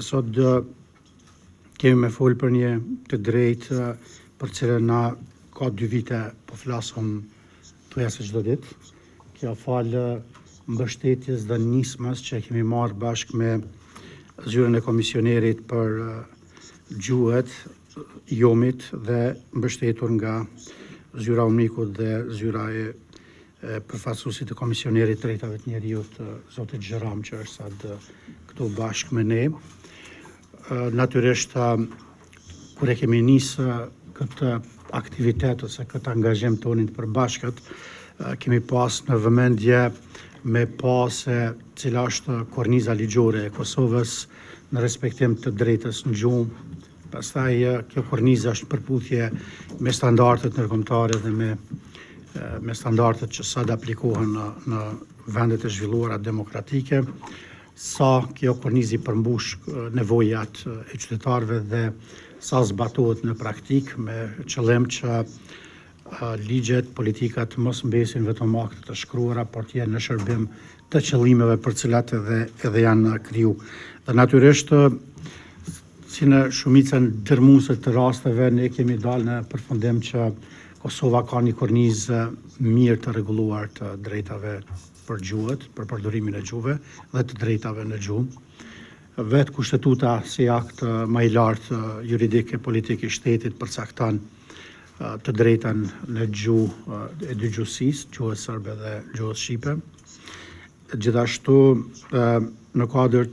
Sot kemi me folë për një të drejtë për cilën na ka 2 vite po flasëm tuja se çdo ditë. Kjo falë mbështetjes dhe nismës që kemi marrë bashkë me zyrën e komisionerit për gjuhët, jomit dhe mbështetur nga zyra Umikut dhe zyra e përfaqësuesit të komisionerit të drejtave të njerëzit, zotit Xheram, që është sad këtu bashkë me ne. Natyrisht, kur e kemi nisë këtë aktivitet ose këtë angazhim tonin të përbashkët, kemi pas në vëmendje me pas se cila është korniza ligjore e Kosovës në respektim të drejtës në gjuhë. Pastaj kjo kornizë është përputhje me standardet ndërkombëtare dhe me standardet që sot aplikohen në vendet e zhvilluara demokratike, sa kjo kornizë përmbush nevojat e qytetarëve dhe sa zbatohet në praktik, me qëllim që ligjet, politikat mos mbesin vetëm akte të shkruara, por të jenë në shërbim të qëllimeve për cilat edhe janë kriju. Dhe natyrisht, si në shumicën dërmuese të rasteve, ne kemi dalë në përfundim që Kosova ka një kornizë mirë të rregulluar të drejtave për gjuhët, për përdorimin e gjuhëve dhe të drejtave në gjuhë. Vetë kushtetuta si akt më i lartë juridik e politik i shtetit përcakton të drejtën në gjuhë e dy gjuhësisë, gjuhës serbe dhe gjuhës shqipe. Gjithashtu në kuadër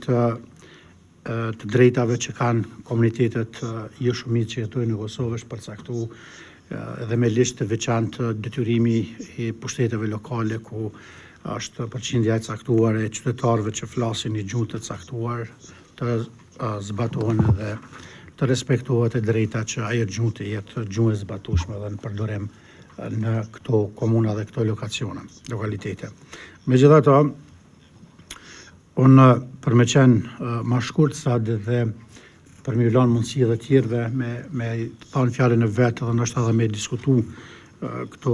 të drejtave që kanë komunitetet jo shumit që jetojnë në Kosovë, është përcaktuar edhe me listë të veçantë detyrimi i pushteteve lokale ku është përqindja e caktuar e qytetarëve që flasin një gjuhë të caktuar të zbatohen dhe të respektohet e drejta që ajo gjuhë të jetë gjuhë e zbatueshme dhe në përdorim në këto komuna dhe këto lokalitete. Megjithatë, unë për me qenë ma shkurt sa dhe për me lanë mundësi dhe tjerëve me thanë fjallën e vetë dhe nështë edhe me diskutu këto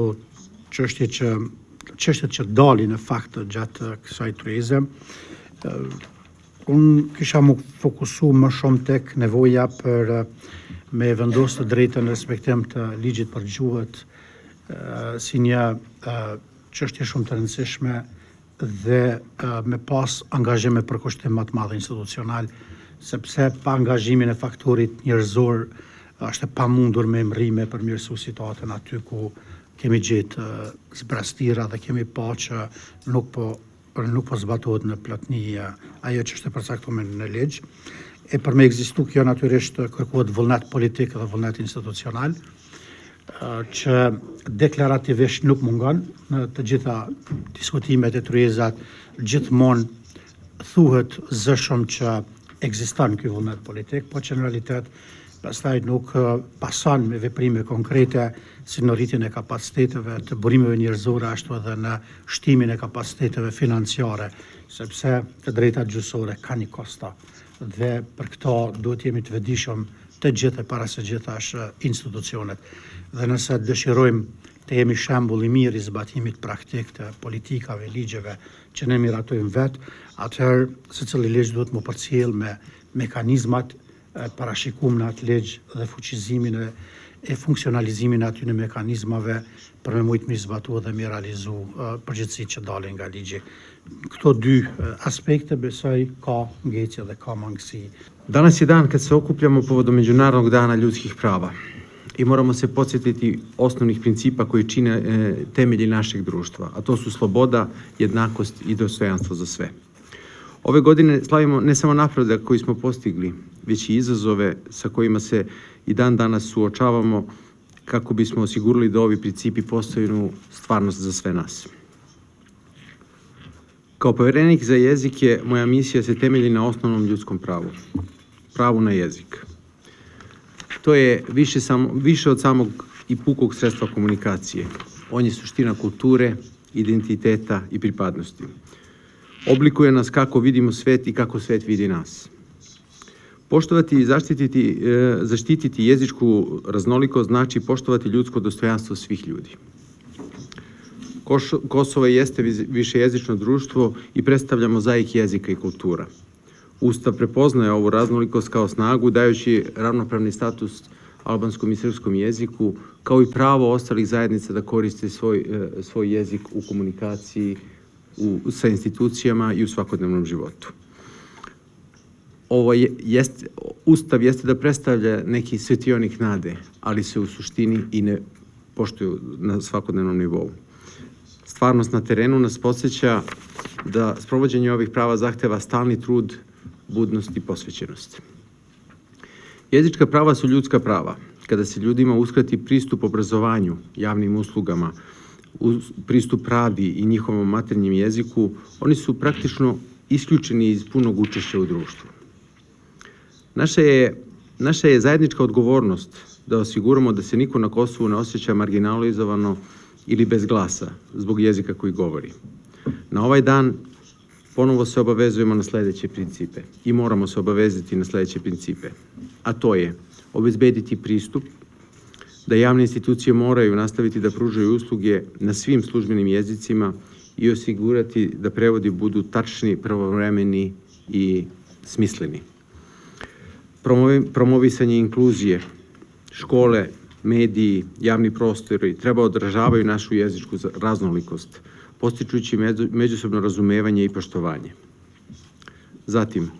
çështjet që dalin në fakt gjatë kësaj tryeze. Unë kisha mu fokusu më shumë tek nevoja për me vendos të drejtën në respektim të ligjit për gjuhët si një çështje shumë të rëndësishme dhe me pas angazhim me përkushtim më të madh institucional, sepse pa angazhimin e faktorit njerëzor është e pamundur me emrime përmirësu situatën aty ku kemi gjetë zbrastira dhe kemi pa që nuk po zbatohet në plotni ajo që është e përcaktuar në ligj. E për me ekzistu kjo natyrisht kërkohet vullnet politik dhe vullnet institucional, që deklarativisht nuk mungon në të gjitha diskutimet e tryezat, gjithmonë thuhet zëshëm që ekziston ky vullnet politik, po që në realitet pastaj nuk pason me veprime konkrete si në rritjen e kapaciteteve të burimeve njerëzore, ashtu edhe në shtimin e kapaciteteve financiare, sepse të drejtat gjuhësore kanë një kosta dhe për këto duhet jemi të vetëdijshëm të gjithë e para së gjithash institucionet. Dhe nëse dëshirojmë të jemi shembull i mirë i zbatimit praktik të politikave, ligjeve që ne miratojmë vetë, atëherë secili ligj duhet më përcjell me mekanizmat parashikuar në atë ligj dhe fuqizimin e funksionalizimin e atyre mekanizmave për me mujtë mi zbatu dhe mi realizu përgjithësitë që dalin nga ligji. Këto dy aspekte besoj ka ngecje dhe ka mangësi. Danas je dan kad se okupljamo povodom Međunarodnog dana ljudskih prava i moramo se podsjetiti osnovnih principa koji čine temelji našeg društva, a to su sloboda, jednakost i dostojanstvo za sve. Ove godine slavimo ne samo napredak koji smo postigli, već i izazove sa kojima se i dan danas suočavamo kako bismo osigurali da ovi principi postaju stvarnost za sve nas. Kao povjerenik za jezik je moja misija se temelji na osnovnom ljudskom pravu, pravu na jezik. To je više od samog i pukog sredstva komunikacije. On je suština kulture, identiteta i pripadnosti. Oblikuje nas kako vidimo svet i kako svet vidi nas. Poštovati i zaštititi jezičku raznolikost znači poštovati ljudsko dostojanstvo svih ljudi. Kosovo jeste višejezično društvo i predstavlja mozaik jezika i kultura. Ustav prepoznaje ovu raznolikost kao snagu, dajući ravnopravni status albanskom i srpskom jeziku, kao i pravo ostalih zajednica da koriste svoj jezik u komunikaciji sa institucijama i u svakodnevnom životu. Ustav jeste da predstavlja neki svetionik nade, ali se u suštini i ne poštuju na svakodnevnom nivou. Stvarnost na terenu nas podsjeća da sprovođenje ovih prava zahteva stalni trud, budnost i posvećenost. Jezička prava su ljudska prava. Kada se ljudima uskrati pristup obrazovanju, javnim uslugama, pristup pravdi i njihovom maternjem jeziku, oni su praktično isključeni iz punog učešća u društvu. Naša je zajednička odgovornost da osiguramo da se niko na Kosovu ne osjeća marginalizovano ili bez glasa zbog jezika koji govori. Na ovaj dan ponovo se obavezujemo na sledeće principe i moramo se obavezati na sledeće principe, a to je obezbediti pristup, da javne institucije moraju nastaviti da pružaju usluge na svim službenim jezicima i osigurati da prevodi budu tačni, pravovremeni i smisleni. Promovisanje inkluzije, škole, mediji, javni prostori treba odražavaju našu jezičku raznolikost, postičući međusobno razumevanje i poštovanje. Zatim,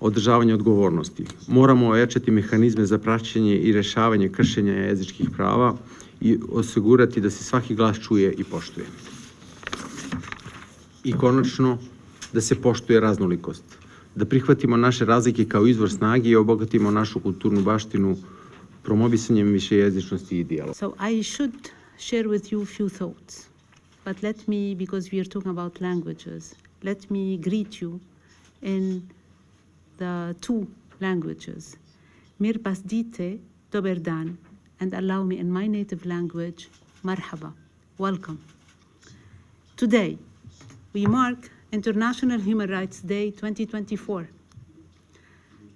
održavanje odgovornosti. Moramo ojačati mehanizme za praćenje i rešavanje kršenja jezičkih prava i osigurati da se svaki glas čuje i poštuje. I konačno, da se poštuje raznolikost. Da prihvatimo naše razlike kao izvor snage i obogatimo našu kulturnu baštinu promovisanjem višejezičnosti i dijaloga. So I should share with you a few thoughts, but let me, because we are talking about languages, let me greet you in the two languages, Mir pasdite, dober dan, and allow me in my native language, marhaba, welcome. Today, we mark International Human Rights Day 2024.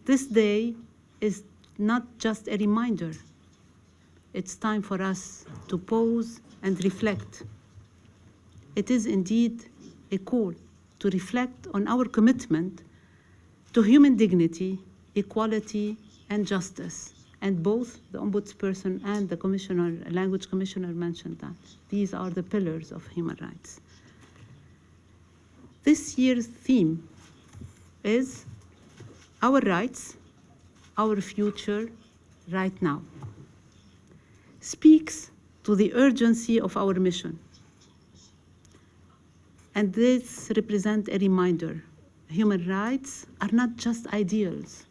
This day is not just a reminder. It's time for us to pause and reflect. It is indeed a call to reflect on our commitment to human dignity, equality, and justice. And both the Ombudsperson and the Language Commissioner mentioned that. These are the pillars of human rights. This year's theme is our rights, our future, right now. Speaks to the urgency of our mission. And this represents a reminder. Human rights are not just ideals,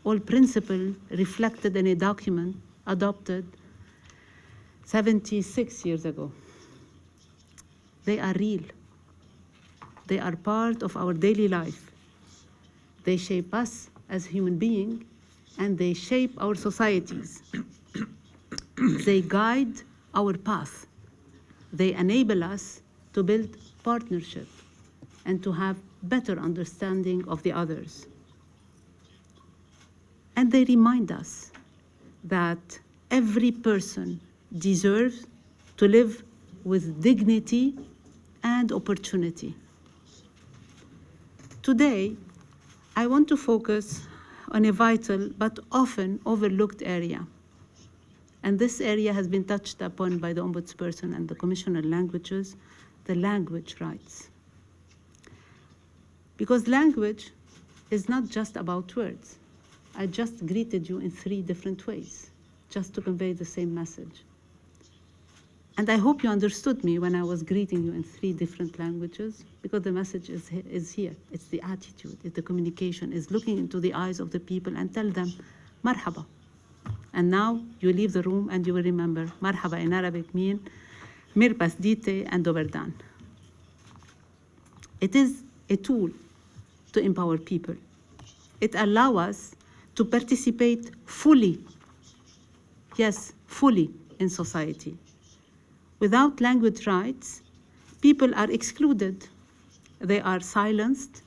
all principles reflected in a document adopted 76 years ago. They are real. They are part of our daily life. They shape us as human beings, and they shape our societies. They guide our path. They enable us to build partnership and to have better understanding of the others. And they remind us that every person deserves to live with dignity and opportunity. Today, I want to focus on a vital but often overlooked area. And this area has been touched upon by the Ombudsperson and the Commissioner on Languages, the language rights. Because language is not just about words. I just greeted you in 3 different ways, just to convey the same message. And I hope you understood me when I was greeting you in 3 different languages, because the message is here. It's the attitude, it's the communication, it's looking into the eyes of the people and tell them, marhaba. And now you leave the room and you will remember, marhaba in Arabic means mir pasdite and doberdan. It is a tool to empower people. It allows us to participate fully, yes, fully in society. Without language rights, people are excluded, they are silenced,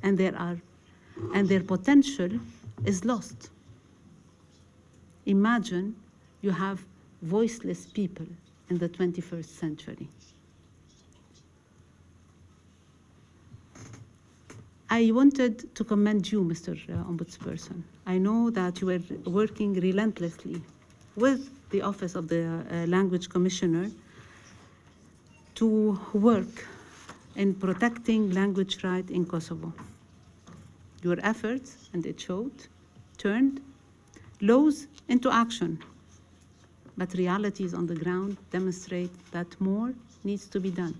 and their potential is lost. Imagine you have voiceless people in the 21st century. I wanted to commend you, Mr. Ombudsperson. I know that you were working relentlessly with the Office of the Language Commissioner to work in protecting language rights in Kosovo. Your efforts, and it showed, turned laws into action. But realities on the ground demonstrate that more needs to be done.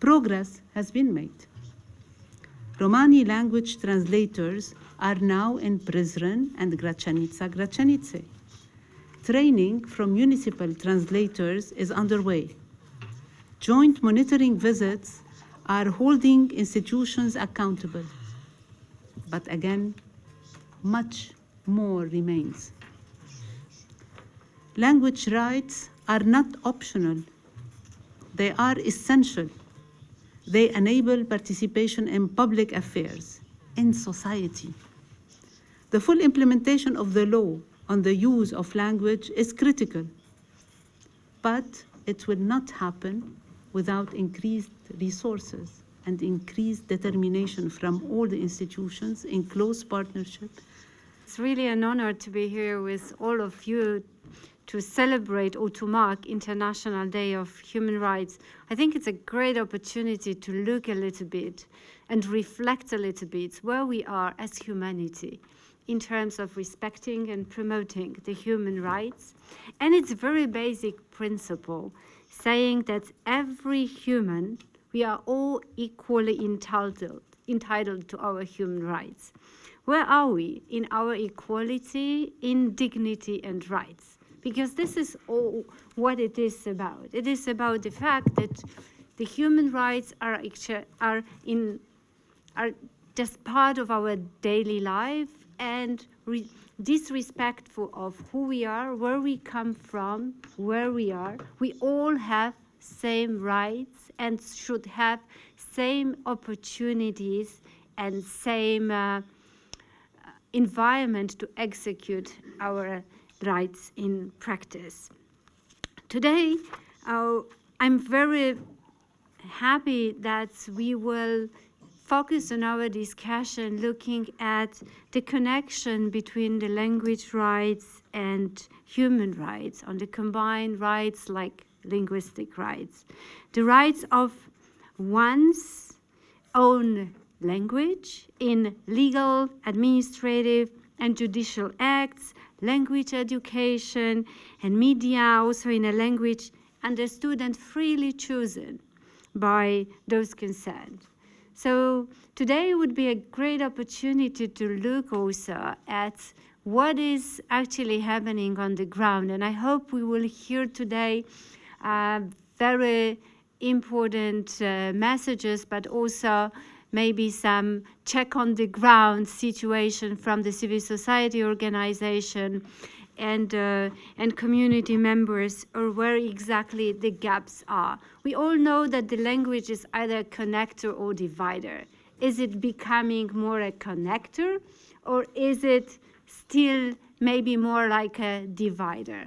Progress has been made. Romani language translators are now in Prizren and Gračanica. Training from municipal translators is underway. Joint monitoring visits are holding institutions accountable. But again, much more remains. Language rights are not optional. They are essential. They enable participation in public affairs, in society. The full implementation of the law on the use of language is critical, but it will not happen without increased resources and increased determination from all the institutions in close partnership. It's really an honor to be here with all of you to celebrate or to mark International Day of Human Rights. I think it's a great opportunity to look a little bit and reflect a little bit where we are as humanity in terms of respecting and promoting the human rights. And it's a very basic principle saying that every human, we are all equally entitled to our human rights. Where are we in our equality, in dignity and rights? Because this is all what it is about. It is about the fact that the human rights are just part of our daily life, and disrespectful of who we are, where we come from, where we are. We all have same rights and should have same opportunities and same environment to execute our rights in practice. Today, I'm very happy that we will focus on our discussion looking at the connection between the language rights and human rights, on the combined rights like linguistic rights. The rights of one's own language in legal, administrative, and judicial acts, language education, and media also in a language understood and freely chosen by those concerned. So today would be a great opportunity to look also at what is actually happening on the ground. And I hope we will hear today very important messages, but also maybe some check on the ground situation from the civil society organization and community members, or where exactly the gaps are. We all know that the language is either a connector or divider. Is it becoming more a connector, or is it still maybe more like a divider?